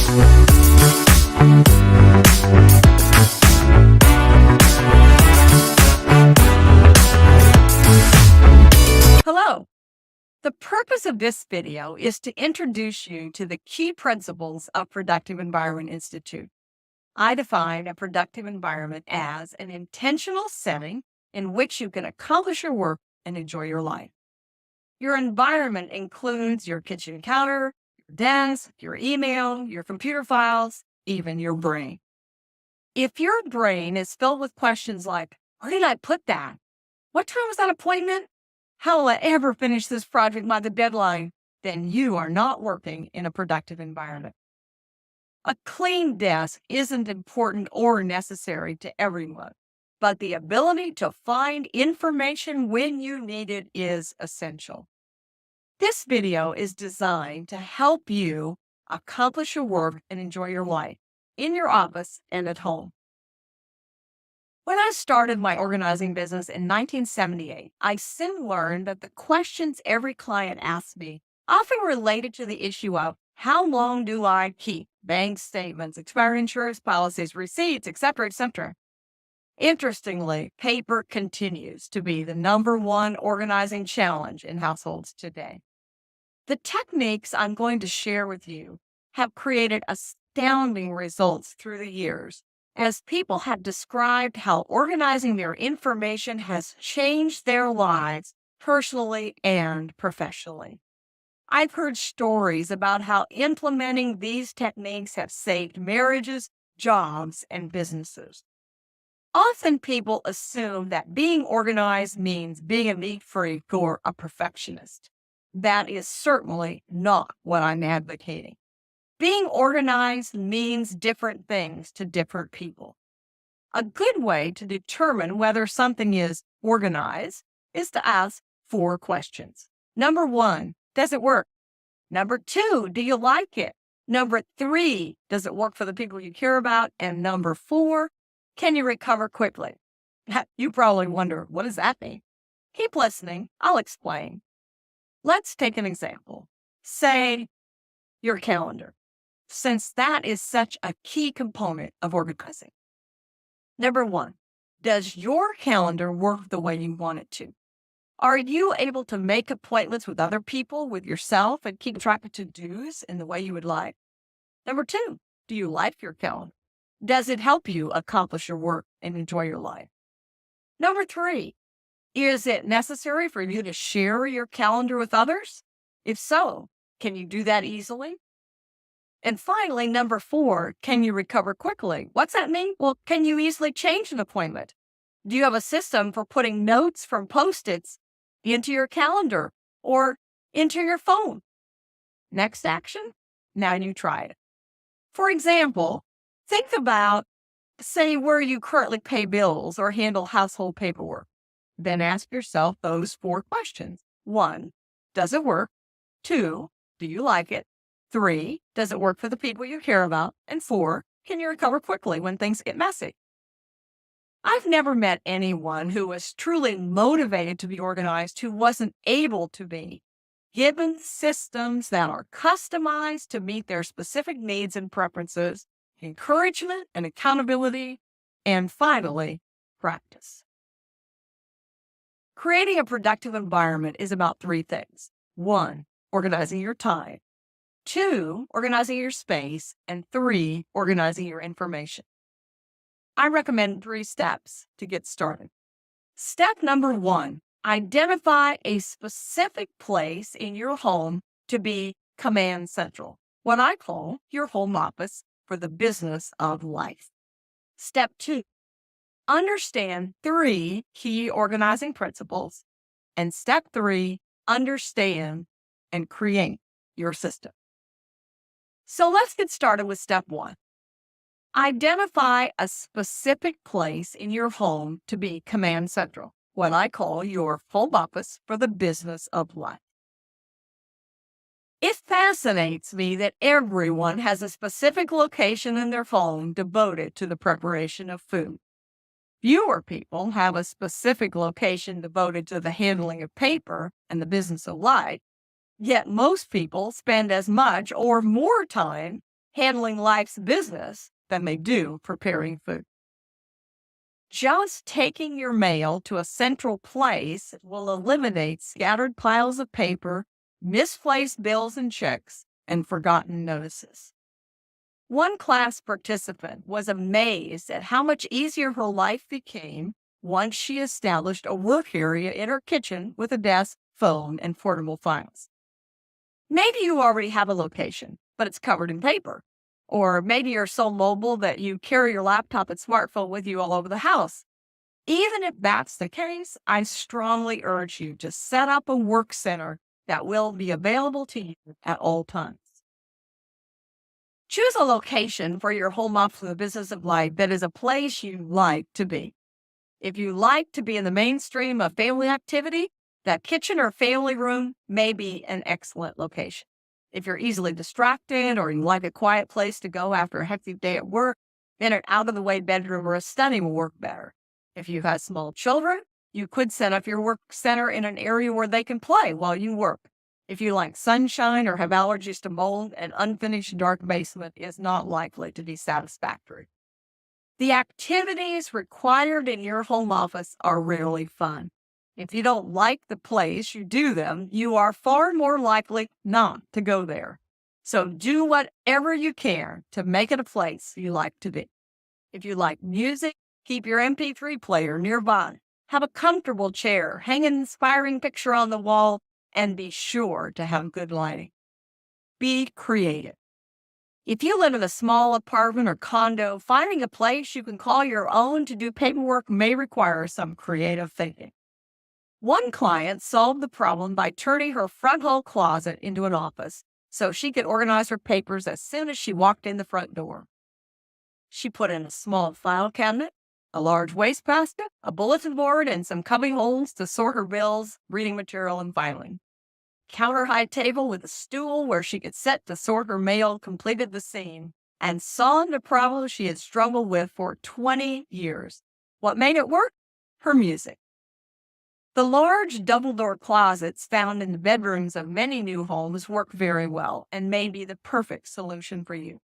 Hello. The purpose of this video is to introduce you to the key principles of Productive Environment Institute. I define a productive environment as an intentional setting in which you can accomplish your work and enjoy your life. Your environment includes your kitchen counter, your desk, your email, your computer files, even your brain. If your brain is filled with questions like, where did I put that? What time was that appointment? How will I ever finish this project by the deadline? Then you are not working in a productive environment. A clean desk isn't important or necessary to everyone, but the ability to find information when you need it is essential. This video is designed to help you accomplish your work and enjoy your life in your office and at home. When I started my organizing business in 1978, I soon learned that the questions every client asked me often related to the issue of how long do I keep bank statements, expired insurance policies, receipts, etc., etc. Interestingly, paper continues to be the #1 organizing challenge in households today. The techniques I'm going to share with you have created astounding results through the years, as people have described how organizing their information has changed their lives personally and professionally. I've heard stories about how implementing these techniques have saved marriages, jobs, and businesses. Often people assume that being organized means being a neat freak or a perfectionist. That is certainly not what I'm advocating. Being organized means different things to different people. A good way to determine whether something is organized is to ask 4 questions. Number 1, does it work? Number 2, do you like it? Number 3, does it work for the people you care about? And number 4, can you recover quickly? You probably wonder, what does that mean? Keep listening, I'll explain. Let's take an example. Say your calendar, since that is such a key component of organizing. Number 1, does your calendar work the way you want it to? Are you able to make appointments with other people, with yourself, and keep track of to-dos in the way you would like? Number 2, do you like your calendar? Does it help you accomplish your work and enjoy your life? Number 3, is it necessary for you to share your calendar with others? If so, can you do that easily? And finally, number 4, can you recover quickly? What's that mean? Well, can you easily change an appointment? Do you have a system for putting notes from Post-its into your calendar or into your phone? Next action? Now you try it. For example, think about, say, where you currently pay bills or handle household paperwork. Then ask yourself those 4 questions. 1, does it work? 2, do you like it? 3, does it work for the people you care about? And 4, can you recover quickly when things get messy? I've never met anyone who was truly motivated to be organized who wasn't able to be, given systems that are customized to meet their specific needs and preferences, encouragement and accountability, and finally, practice. Creating a productive environment is about 3 things. 1, organizing your time. 2, organizing your space. And 3, organizing your information. I recommend 3 steps to get started. Step number 1, identify a specific place in your home to be command central, what I call your home office for the business of life. Step 2, understand 3 key organizing principles. And step 3, understand and create your system. So let's get started with step 1. Identify a specific place in your home to be command central, what I call your home office for the business of life. It fascinates me that everyone has a specific location in their home devoted to the preparation of food. Fewer people have a specific location devoted to the handling of paper and the business of life, yet most people spend as much or more time handling life's business than they do preparing food. Just taking your mail to a central place will eliminate scattered piles of paper, misplaced bills and checks, and forgotten notices. One class participant was amazed at how much easier her life became once she established a work area in her kitchen with a desk, phone, and portable files. Maybe you already have a location, but it's covered in paper. Or maybe you're so mobile that you carry your laptop and smartphone with you all over the house. Even if that's the case, I strongly urge you to set up a work center that will be available to you at all times. Choose a location for your home office for the business of life that is a place you like to be. If you like to be in the mainstream of family activity, that kitchen or family room may be an excellent location. If you're easily distracted or you like a quiet place to go after a hectic day at work, then an out-of-the-way bedroom or a study will work better. If you have small children, you could set up your work center in an area where they can play while you work. If you like sunshine or have allergies to mold, an unfinished dark basement is not likely to be satisfactory. The activities required in your home office are rarely fun. If you don't like the place you do them, you are far more likely not to go there. So do whatever you can to make it a place you like to be. If you like music, keep your MP3 player nearby. Have a comfortable chair, hang an inspiring picture on the wall, and be sure to have good lighting. Be creative. If you live in a small apartment or condo, finding a place you can call your own to do paperwork may require some creative thinking. One client solved the problem by turning her front hall closet into an office so she could organize her papers as soon as she walked in the front door. She put in a small file cabinet, a large wastebasket, a bulletin board, and some cubby holes to sort her bills, reading material, and filing. Counter-high table with a stool where she could sit to sort her mail completed the scene and solved a problem she had struggled with for 20 years. What made it work? Her music. The large double-door closets found in the bedrooms of many new homes work very well and may be the perfect solution for you.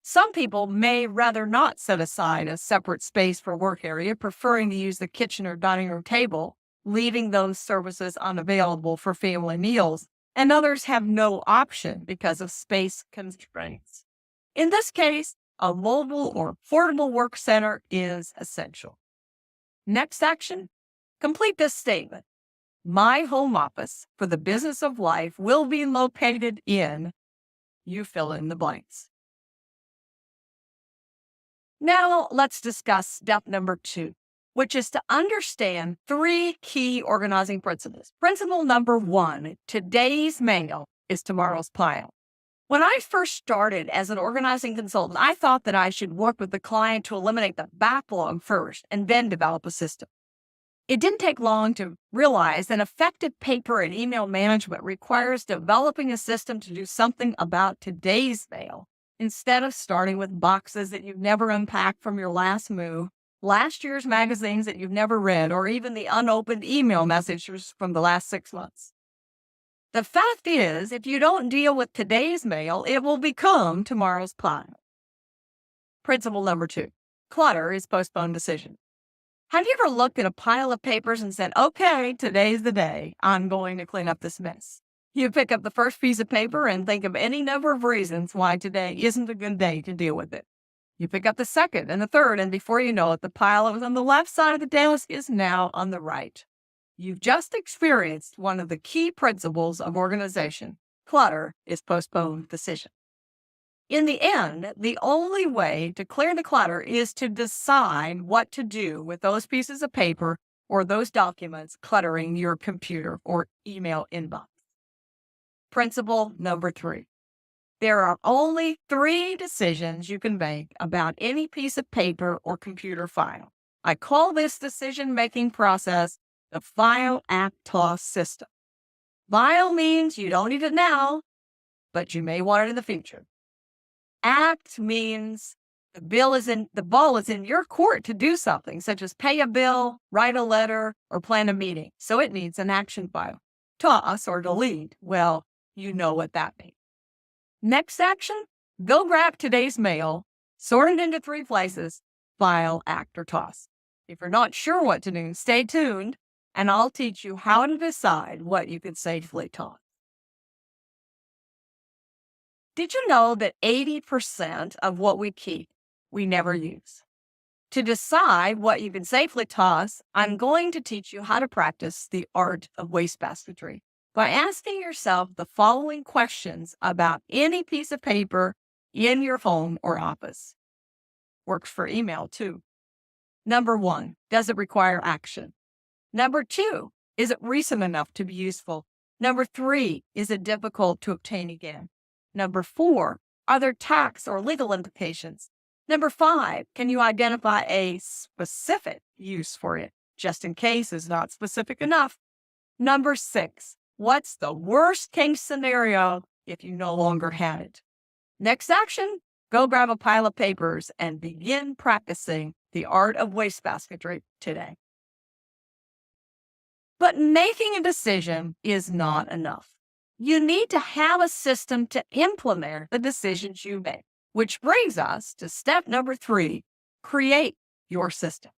Some people may rather not set aside a separate space for work area, preferring to use the kitchen or dining room table, leaving those services unavailable for family meals, and others have no option because of space constraints. In this case, a mobile or portable work center is essential. Next action, complete this statement. My home office for the business of life will be located in, you fill in the blanks. Now let's discuss step number 2, which is to understand 3 key organizing principles. Principle number 1, today's mail is tomorrow's pile. When I first started as an organizing consultant, I thought that I should work with the client to eliminate the backlog first and then develop a system. It didn't take long to realize that effective paper and email management requires developing a system to do something about today's mail, instead of starting with boxes that you've never unpacked from your last move, last year's magazines that you've never read, or even the unopened email messages from the last 6 months. The fact is, if you don't deal with today's mail, it will become tomorrow's pile. Principle number 2, clutter is postponed decision. Have you ever looked at a pile of papers and said, okay, today's the day, I'm going to clean up this mess? You pick up the first piece of paper and think of any number of reasons why today isn't a good day to deal with it. You pick up the second and the third, and before you know it, the pile that was on the left side of the desk is now on the right. You've just experienced one of the key principles of organization. Clutter is postponed decision. In the end, the only way to clear the clutter is to decide what to do with those pieces of paper or those documents cluttering your computer or email inbox. Principle number 3. There are only 3 decisions you can make about any piece of paper or computer file. I call this decision-making process the file act toss system. File means you don't need it now, but you may want it in the future. Act means the ball is in your court to do something, such as pay a bill, write a letter, or plan a meeting. So it needs an action file. Toss or delete, well, you know what that means. Next action, Go grab today's mail, sort it into 3 places: file, act, or toss. If you're not sure what to do, stay tuned, and I'll teach you how to decide what you can safely toss. Did you know that 80% of what we keep, we never use? To decide what you can safely toss, I'm going to teach you how to practice the art of wastebasketry by asking yourself the following questions about any piece of paper in your home or office. Works for email too. Number 1, does it require action? Number 2, is it recent enough to be useful? Number 3, is it difficult to obtain again? Number 4, are there tax or legal implications? Number 5, can you identify a specific use for it, just in case it's not specific enough? Number 6, what's the worst case scenario if you no longer had it? Next action, go grab a pile of papers and begin practicing the art of wastebasketry today. But making a decision is not enough. You need to have a system to implement the decisions you make, which brings us to step number 3, create your system.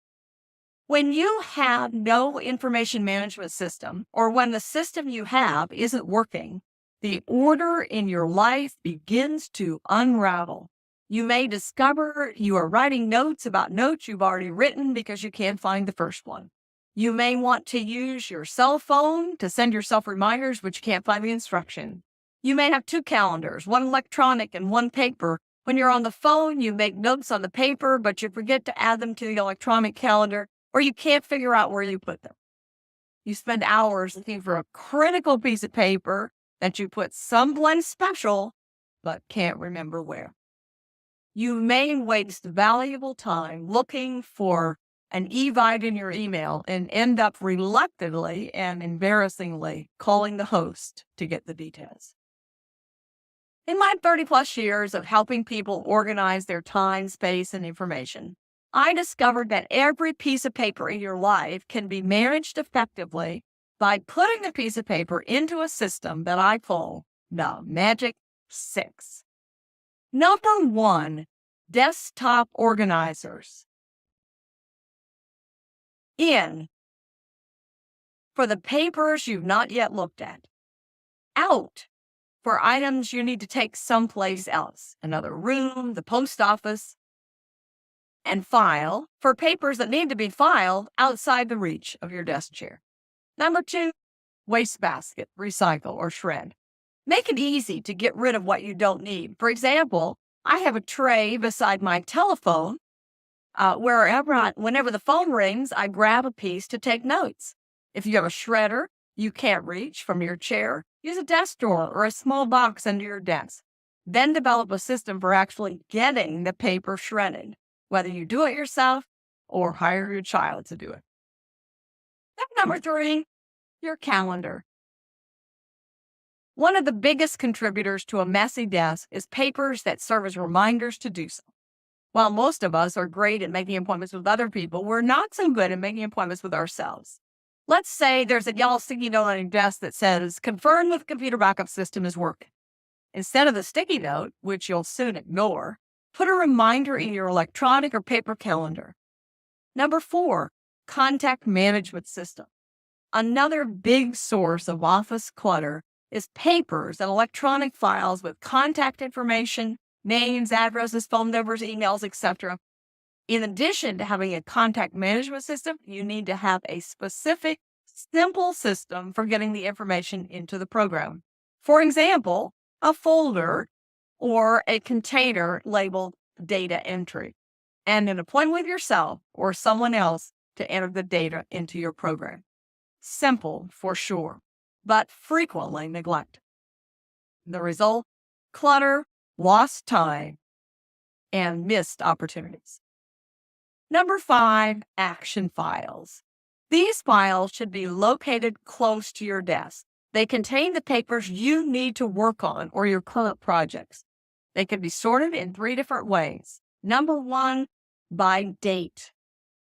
When you have no information management system, or when the system you have isn't working, the order in your life begins to unravel. You may discover you are writing notes about notes you've already written because you can't find the first one. You may want to use your cell phone to send yourself reminders, but you can't find the instruction. You may have 2 calendars, one electronic and one paper. When you're on the phone, you make notes on the paper, but you forget to add them to the electronic calendar, or you can't figure out where you put them. You spend hours looking for a critical piece of paper that you put someplace special, but can't remember where. You may waste valuable time looking for an evite in your email and end up reluctantly and embarrassingly calling the host to get the details. In my 30-plus years of helping people organize their time, space, and information, I discovered that every piece of paper in your life can be managed effectively by putting the piece of paper into a system that I call the Magic 6. Number 1, desktop organizers. In, for the papers you've not yet looked at. Out, for items you need to take someplace else, another room, the post office. And file, for papers that need to be filed outside the reach of your desk chair. Number 2, wastebasket, recycle, or shred. Make it easy to get rid of what you don't need. For example, I have a tray beside my telephone. Whenever the phone rings, I grab a piece to take notes. If you have a shredder you can't reach from your chair, use a desk drawer or a small box under your desk. Then develop a system for actually getting the paper shredded, whether you do it yourself or hire your child to do it. Step number 3, your calendar. One of the biggest contributors to a messy desk is papers that serve as reminders to do so. While most of us are great at making appointments with other people, we're not so good at making appointments with ourselves. Let's say there's a yellow sticky note on your desk that says, confirm with the computer backup system is working. Instead of the sticky note, which you'll soon ignore, put a reminder in your electronic or paper calendar. Number 4, contact management system. Another big source of office clutter is papers and electronic files with contact information, names, addresses, phone numbers, emails, etc. In addition to having a contact management system, you need to have a specific, simple system for getting the information into the program. For example, a folder or a container labeled data entry, and an appointment with yourself or someone else to enter the data into your program. Simple for sure, but frequently neglected. The result, clutter, lost time, and missed opportunities. Number 5, action files. These files should be located close to your desk. They contain the papers you need to work on or your current projects. They can be sorted in 3 different ways. Number 1, by date.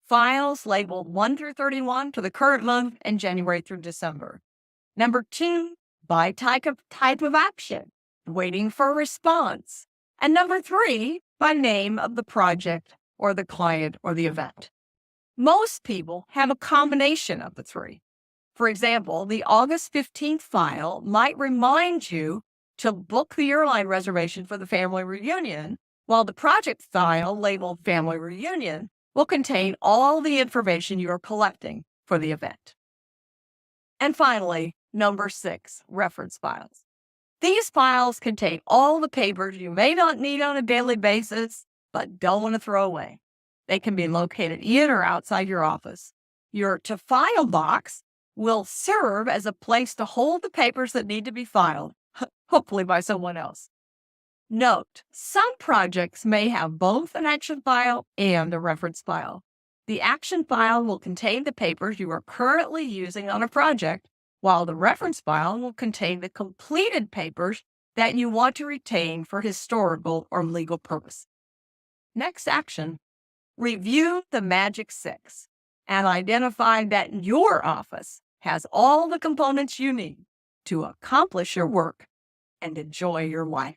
Files labeled 1 through 31 to the current month and January through December. Number 2, by type of action. Waiting for a response. And number 3, by name of the project or the client or the event. Most people have a combination of the 3. For example, the August 15th file might remind you to book the airline reservation for the family reunion, while the project file labeled Family Reunion will contain all the information you are collecting for the event. And finally, number 6, reference files. These files contain all the papers you may not need on a daily basis, but don't want to throw away. They can be located in or outside your office. Your to file box will serve as a place to hold the papers that need to be filed, hopefully by someone else. Note, some projects may have both an action file and a reference file. The action file will contain the papers you are currently using on a project, while the reference file will contain the completed papers that you want to retain for historical or legal purpose. Next action, review the Magic 6 and identify that your office has all the components you need to accomplish your work and enjoy your life.